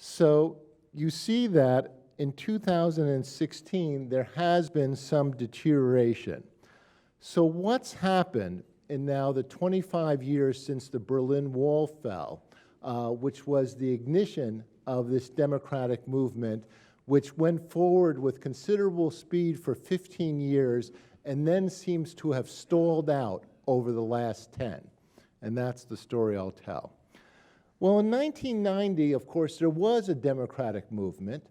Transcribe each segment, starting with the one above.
So you see that in 2016, there has been some deterioration. So what's happened in now the 25 years since the Berlin Wall fell, which was the ignition of this democratic movement, which went forward with considerable speed for 15 years and then seems to have stalled out over the last 10. And that's the story I'll tell. Well, in 1990, of course, there was a democratic movement,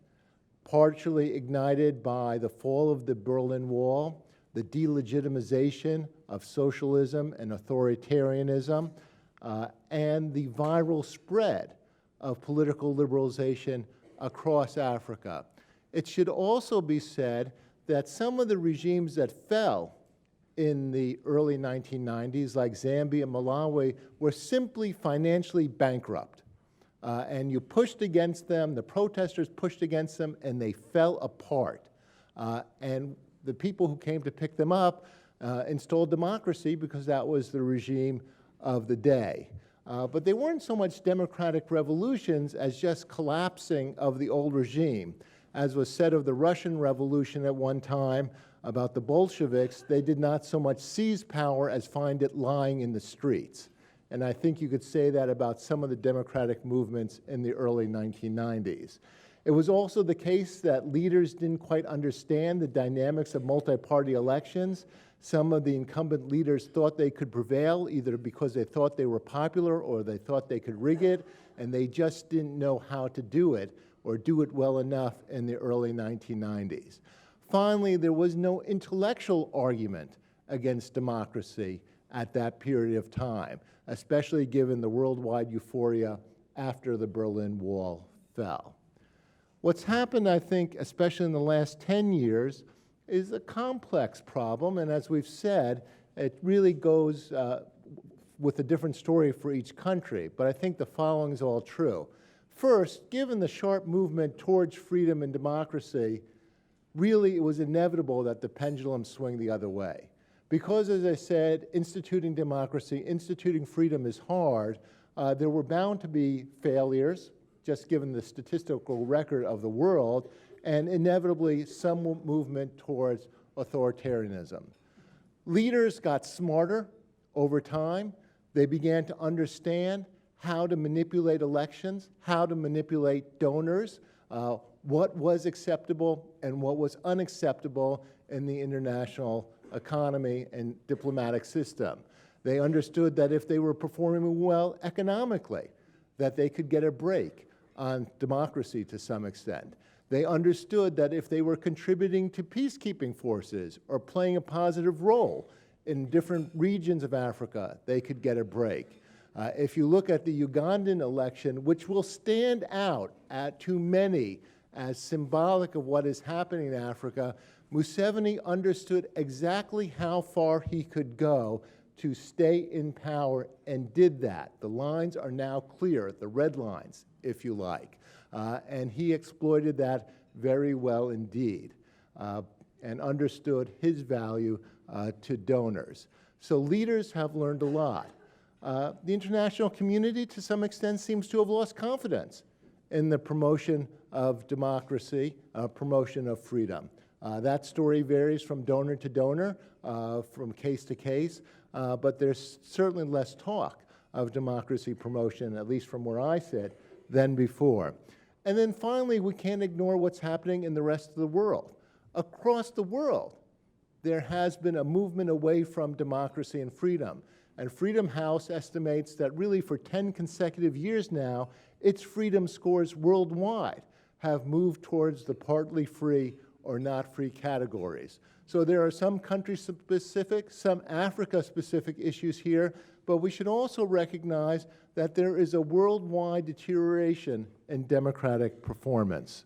partially ignited by the fall of the Berlin Wall, the delegitimization of socialism and authoritarianism, and the viral spread of political liberalization across Africa. It should also be said that some of the regimes that fell in the early 1990s, like Zambia and Malawi, were simply financially bankrupt. And you pushed against them, the protesters pushed against them, and they fell apart. And the people who came to pick them up installed democracy because that was the regime of the day. But they weren't so much democratic revolutions as just collapsing of the old regime. As was said of the Russian Revolution at one time about the Bolsheviks, they did not so much seize power as find it lying in the streets. And I think you could say that about some of the democratic movements in the early 1990s. It was also the case that leaders didn't quite understand the dynamics of multi-party elections. Some of the incumbent leaders thought they could prevail, either because they thought they were popular or they thought they could rig it, and they just didn't know how to do it or do it well enough in the early 1990s. Finally, there was no intellectual argument against democracy at that period of time, especially given the worldwide euphoria after the Berlin Wall fell. What's happened, I think, especially in the last 10 years, is a complex problem, and as we've said, it really goes with a different story for each country, but I think the following is all true. First, given the sharp movement towards freedom and democracy, really it was inevitable that the pendulum swing the other way. Because, as I said, instituting democracy, instituting freedom is hard, there were bound to be failures, just given the statistical record of the world, and inevitably some movement towards authoritarianism. Leaders got smarter over time. They began to understand how to manipulate elections, how to manipulate donors, what was acceptable and what was unacceptable in the international economy and diplomatic system. They understood that if they were performing well economically, that they could get a break on democracy to some extent. They understood that if they were contributing to peacekeeping forces or playing a positive role in different regions of Africa, they could get a break. If you look at the Ugandan election, which will stand out to many as symbolic of what is happening in Africa, Museveni understood exactly how far he could go to stay in power and did that. The lines are now clear, the red lines, if you like. And he exploited that very well indeed and understood his value to donors. So leaders have learned a lot. The international community, to some extent, seems to have lost confidence in the promotion of democracy, promotion of freedom. That story varies from donor to donor, from case to case, but there's certainly less talk of democracy promotion, at least from where I sit, than before. And then finally, we can't ignore what's happening in the rest of the world. Across the world, there has been a movement away from democracy and freedom. And Freedom House estimates that really for 10 consecutive years now, its freedom scores worldwide have moved towards the partly free or not free categories. So there are some country-specific, some Africa-specific issues here, but we should also recognize that there is a worldwide deterioration in democratic performance.